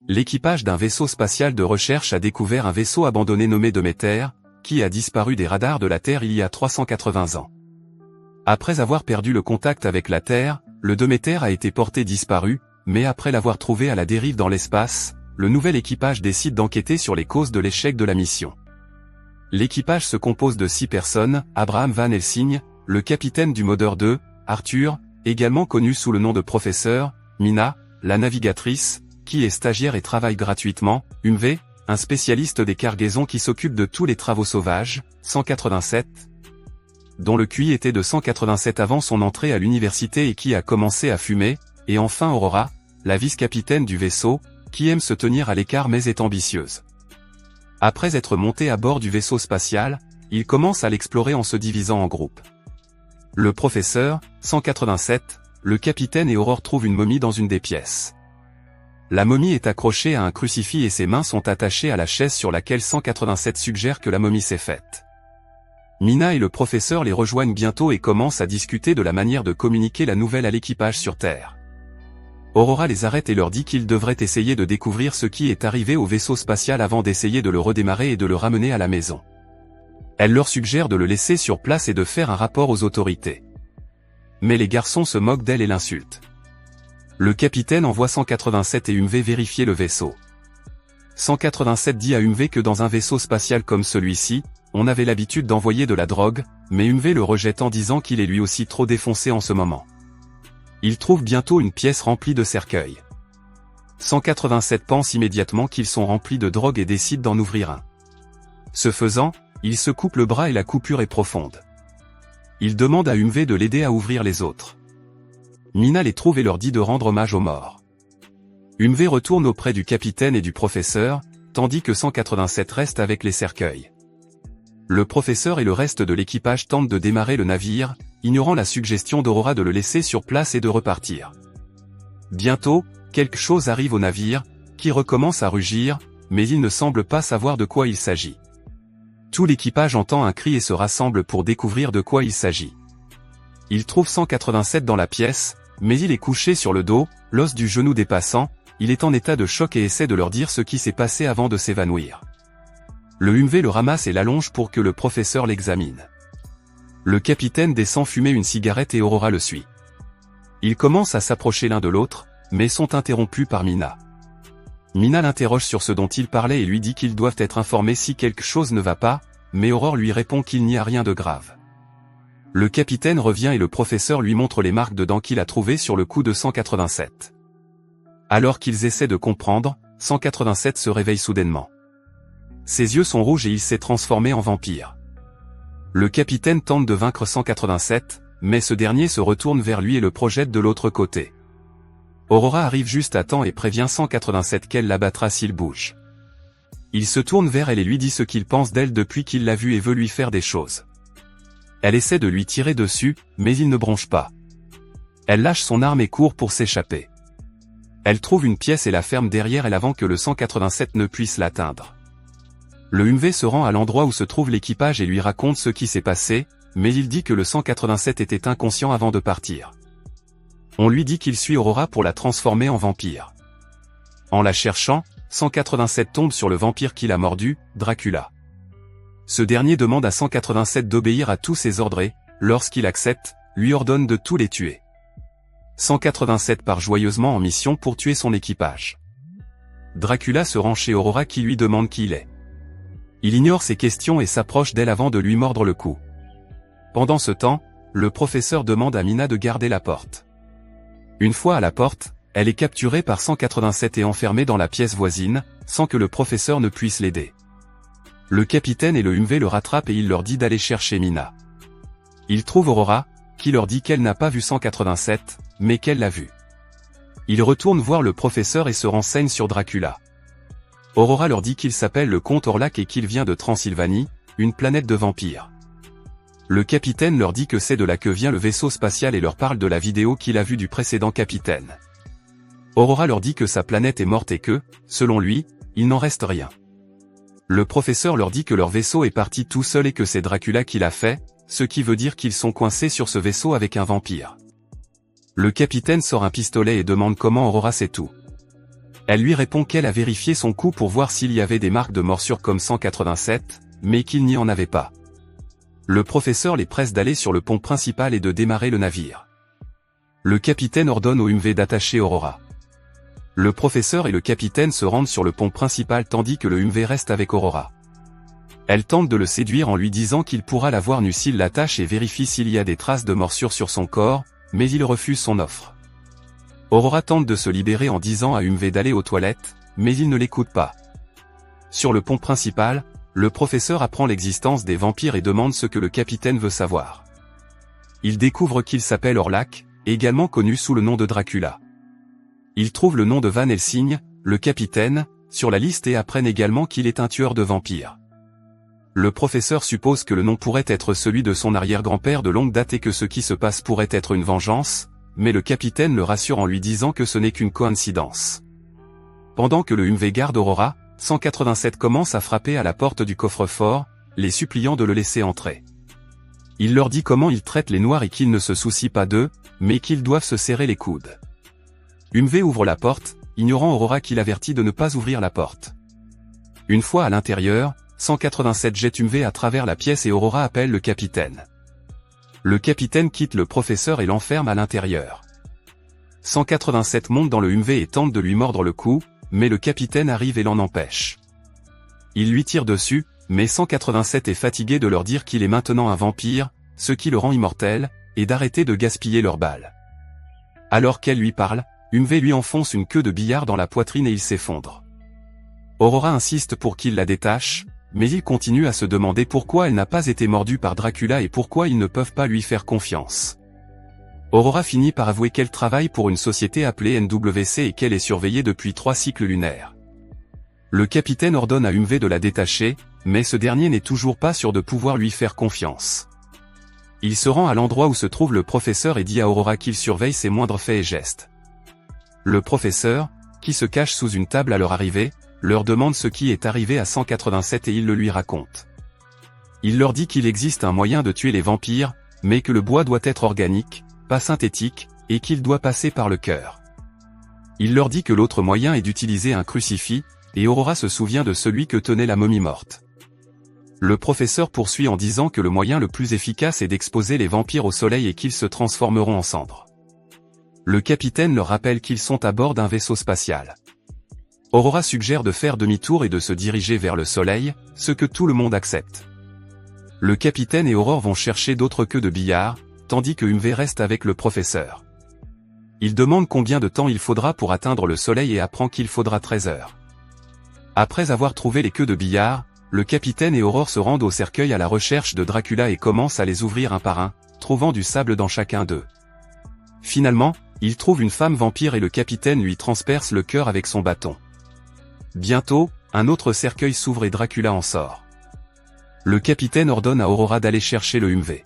L'équipage d'un vaisseau spatial de recherche a découvert un vaisseau abandonné nommé Demeter, qui a disparu des radars de la Terre il y a 380 ans. Après avoir perdu le contact avec la Terre, le Demeter a été porté disparu, mais après l'avoir trouvé à la dérive dans l'espace, le nouvel équipage décide d'enquêter sur les causes de l'échec de la mission. L'équipage se compose de 6 personnes, Abraham Van Helsing, le capitaine du Modeur 2, Arthur, également connu sous le nom de professeur, Mina, la navigatrice, qui est stagiaire et travaille gratuitement, Umve, un spécialiste des cargaisons qui s'occupe de tous les travaux sauvages, 187, dont le QI était de 187 avant son entrée à l'université et qui a commencé à fumer, et enfin Aurora, la vice-capitaine du vaisseau, qui aime se tenir à l'écart mais est ambitieuse. Après être monté à bord du vaisseau spatial, il commence à l'explorer en se divisant en groupes. Le professeur, 187, le capitaine et Aurore trouvent une momie dans une des pièces. La momie est accrochée à un crucifix et ses mains sont attachées à la chaise sur laquelle 187 suggère que la momie s'est faite. Mina et le professeur les rejoignent bientôt et commencent à discuter de la manière de communiquer la nouvelle à l'équipage sur Terre. Aurora les arrête et leur dit qu'ils devraient essayer de découvrir ce qui est arrivé au vaisseau spatial avant d'essayer de le redémarrer et de le ramener à la maison. Elle leur suggère de le laisser sur place et de faire un rapport aux autorités. Mais les garçons se moquent d'elle et l'insultent. Le capitaine envoie 187 et Umve vérifier le vaisseau. 187 dit à Umve que dans un vaisseau spatial comme celui-ci, on avait l'habitude d'envoyer de la drogue, mais Umve le rejette en disant qu'il est lui aussi trop défoncé en ce moment. Il trouve bientôt une pièce remplie de cercueils. 187 pense immédiatement qu'ils sont remplis de drogue et décide d'en ouvrir un. Ce faisant, il se coupe le bras et la coupure est profonde. Il demande à Umve de l'aider à ouvrir les autres. Mina les trouve et leur dit de rendre hommage aux morts. Umve retourne auprès du capitaine et du professeur, tandis que 187 reste avec les cercueils. Le professeur et le reste de l'équipage tentent de démarrer le navire, ignorant la suggestion d'Aurora de le laisser sur place et de repartir. Bientôt, quelque chose arrive au navire, qui recommence à rugir, mais il ne semble pas savoir de quoi il s'agit. Tout l'équipage entend un cri et se rassemble pour découvrir de quoi il s'agit. Il trouve 187 dans la pièce, mais il est couché sur le dos, l'os du genou dépassant, il est en état de choc et essaie de leur dire ce qui s'est passé avant de s'évanouir. Le Umve le ramasse et l'allonge pour que le professeur l'examine. Le capitaine descend fumer une cigarette et Aurora le suit. Ils commencent à s'approcher l'un de l'autre, mais sont interrompus par Mina. Mina l'interroge sur ce dont il parlait et lui dit qu'ils doivent être informés si quelque chose ne va pas, mais Aurore lui répond qu'il n'y a rien de grave. Le capitaine revient et le professeur lui montre les marques de dents qu'il a trouvées sur le cou de 187. Alors qu'ils essaient de comprendre, 187 se réveille soudainement. Ses yeux sont rouges et il s'est transformé en vampire. Le capitaine tente de vaincre 187, mais ce dernier se retourne vers lui et le projette de l'autre côté. Aurora arrive juste à temps et prévient 187 qu'elle l'abattra s'il bouge. Il se tourne vers elle et lui dit ce qu'il pense d'elle depuis qu'il l'a vue et veut lui faire des choses. Elle essaie de lui tirer dessus, mais il ne bronche pas. Elle lâche son arme et court pour s'échapper. Elle trouve une pièce et la ferme derrière elle avant que le 187 ne puisse l'atteindre. Le Umve se rend à l'endroit où se trouve l'équipage et lui raconte ce qui s'est passé, mais il dit que le 187 était inconscient avant de partir. On lui dit qu'il suit Aurora pour la transformer en vampire. En la cherchant, 187 tombe sur le vampire qui l'a mordu, Dracula. Ce dernier demande à 187 d'obéir à tous ses ordres et, lorsqu'il accepte, lui ordonne de tous les tuer. 187 part joyeusement en mission pour tuer son équipage. Dracula se rend chez Aurora qui lui demande qui il est. Il ignore ses questions et s'approche d'elle avant de lui mordre le cou. Pendant ce temps, le professeur demande à Mina de garder la porte. Une fois à la porte, elle est capturée par 187 et enfermée dans la pièce voisine, sans que le professeur ne puisse l'aider. Le capitaine et le Umve le rattrapent et il leur dit d'aller chercher Mina. Ils trouvent Aurora, qui leur dit qu'elle n'a pas vu 187, mais qu'elle l'a vu. Ils retournent voir le professeur et se renseignent sur Dracula. Aurora leur dit qu'il s'appelle le comte Orlac et qu'il vient de Transylvanie, une planète de vampires. Le capitaine leur dit que c'est de là que vient le vaisseau spatial et leur parle de la vidéo qu'il a vue du précédent capitaine. Aurora leur dit que sa planète est morte et que, selon lui, il n'en reste rien. Le professeur leur dit que leur vaisseau est parti tout seul et que c'est Dracula qui l'a fait, ce qui veut dire qu'ils sont coincés sur ce vaisseau avec un vampire. Le capitaine sort un pistolet et demande comment Aurora sait tout. Elle lui répond qu'elle a vérifié son cou pour voir s'il y avait des marques de morsure comme 187, mais qu'il n'y en avait pas. Le professeur les presse d'aller sur le pont principal et de démarrer le navire. Le capitaine ordonne au UMV d'attacher Aurora. Le professeur et le capitaine se rendent sur le pont principal tandis que le UMV reste avec Aurora. Elle tente de le séduire en lui disant qu'il pourra la voir nue s'il l'attache et vérifie s'il y a des traces de morsure sur son corps, mais il refuse son offre. Aurora tente de se libérer en disant à UMV d'aller aux toilettes, mais il ne l'écoute pas. Sur le pont principal, le professeur apprend l'existence des vampires et demande ce que le capitaine veut savoir. Il découvre qu'il s'appelle Orlak, également connu sous le nom de Dracula. Ils trouvent le nom de Van Helsing, le capitaine, sur la liste et apprennent également qu'il est un tueur de vampires. Le professeur suppose que le nom pourrait être celui de son arrière-grand-père de longue date et que ce qui se passe pourrait être une vengeance, mais le capitaine le rassure en lui disant que ce n'est qu'une coïncidence. Pendant que le UMV garde Aurora, 187 commence à frapper à la porte du coffre-fort, les suppliant de le laisser entrer. Il leur dit comment il traite les Noirs et qu'il ne se soucie pas d'eux, mais qu'ils doivent se serrer les coudes. UMV ouvre la porte, ignorant Aurora qui l'avertit de ne pas ouvrir la porte. Une fois à l'intérieur, 187 jette UMV à travers la pièce et Aurora appelle le capitaine. Le capitaine quitte le professeur et l'enferme à l'intérieur. 187 monte dans le UMV et tente de lui mordre le cou, mais le capitaine arrive et l'en empêche. Il lui tire dessus, mais 187 est fatigué de leur dire qu'il est maintenant un vampire, ce qui le rend immortel, et d'arrêter de gaspiller leurs balles. Alors qu'elle lui parle, UMV lui enfonce une queue de billard dans la poitrine et il s'effondre. Aurora insiste pour qu'il la détache, mais il continue à se demander pourquoi elle n'a pas été mordue par Dracula et pourquoi ils ne peuvent pas lui faire confiance. Aurora finit par avouer qu'elle travaille pour une société appelée NWC et qu'elle est surveillée depuis 3 cycles lunaires. Le capitaine ordonne à UMV de la détacher, mais ce dernier n'est toujours pas sûr de pouvoir lui faire confiance. Il se rend à l'endroit où se trouve le professeur et dit à Aurora qu'il surveille ses moindres faits et gestes. Le professeur, qui se cache sous une table à leur arrivée, leur demande ce qui est arrivé à 187 et il le lui raconte. Il leur dit qu'il existe un moyen de tuer les vampires, mais que le bois doit être organique, pas synthétique, et qu'il doit passer par le cœur. Il leur dit que l'autre moyen est d'utiliser un crucifix, et Aurora se souvient de celui que tenait la momie morte. Le professeur poursuit en disant que le moyen le plus efficace est d'exposer les vampires au soleil et qu'ils se transformeront en cendres. Le capitaine leur rappelle qu'ils sont à bord d'un vaisseau spatial. Aurora suggère de faire demi-tour et de se diriger vers le soleil, ce que tout le monde accepte. Le capitaine et Aurore vont chercher d'autres queues de billard, tandis que UMV reste avec le professeur. Il demande combien de temps il faudra pour atteindre le soleil et apprend qu'il faudra 13 heures. Après avoir trouvé les queues de billard, le capitaine et Aurore se rendent au cercueil à la recherche de Dracula et commencent à les ouvrir un par un, trouvant du sable dans chacun d'eux. Finalement, ils trouvent une femme vampire et le capitaine lui transperce le cœur avec son bâton. Bientôt, un autre cercueil s'ouvre et Dracula en sort. Le capitaine ordonne à Aurora d'aller chercher le UMV.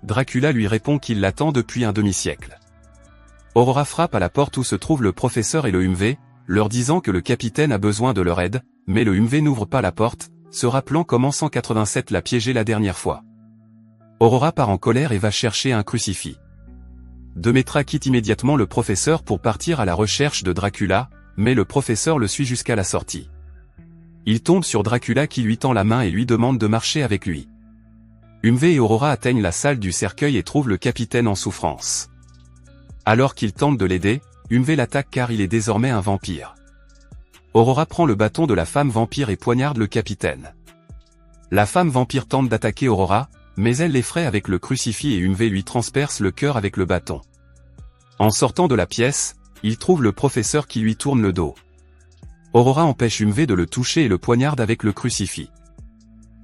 Dracula lui répond qu'il l'attend depuis un demi-siècle. Aurora frappe à la porte où se trouvent le professeur et le UMV, leur disant que le capitaine a besoin de leur aide, mais le UMV n'ouvre pas la porte, se rappelant comment 187 l'a piégé la dernière fois. Aurora part en colère et va chercher un crucifix. Demetra quitte immédiatement le professeur pour partir à la recherche de Dracula, mais le professeur le suit jusqu'à la sortie. Il tombe sur Dracula qui lui tend la main et lui demande de marcher avec lui. UMV et Aurora atteignent la salle du cercueil et trouvent le capitaine en souffrance. Alors qu'il tente de l'aider, UMV l'attaque car il est désormais un vampire. Aurora prend le bâton de la femme vampire et poignarde le capitaine. La femme vampire tente d'attaquer Aurora, mais elle l'effraie avec le crucifix et UMV lui transperce le cœur avec le bâton. En sortant de la pièce, il trouve le professeur qui lui tourne le dos. Aurora empêche UMV de le toucher et le poignarde avec le crucifix.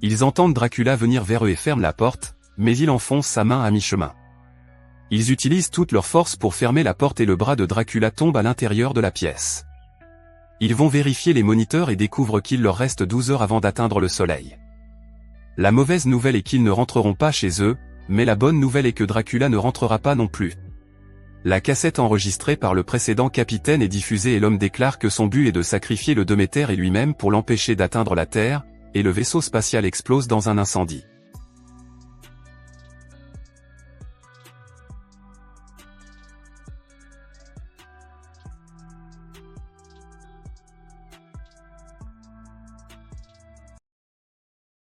Ils entendent Dracula venir vers eux et ferment la porte, mais il enfonce sa main à mi-chemin. Ils utilisent toute leur force pour fermer la porte et le bras de Dracula tombe à l'intérieur de la pièce. Ils vont vérifier les moniteurs et découvrent qu'il leur reste 12 heures avant d'atteindre le soleil. La mauvaise nouvelle est qu'ils ne rentreront pas chez eux, mais la bonne nouvelle est que Dracula ne rentrera pas non plus. La cassette enregistrée par le précédent capitaine est diffusée et l'homme déclare que son but est de sacrifier le Déméter et lui-même pour l'empêcher d'atteindre la Terre, et le vaisseau spatial explose dans un incendie.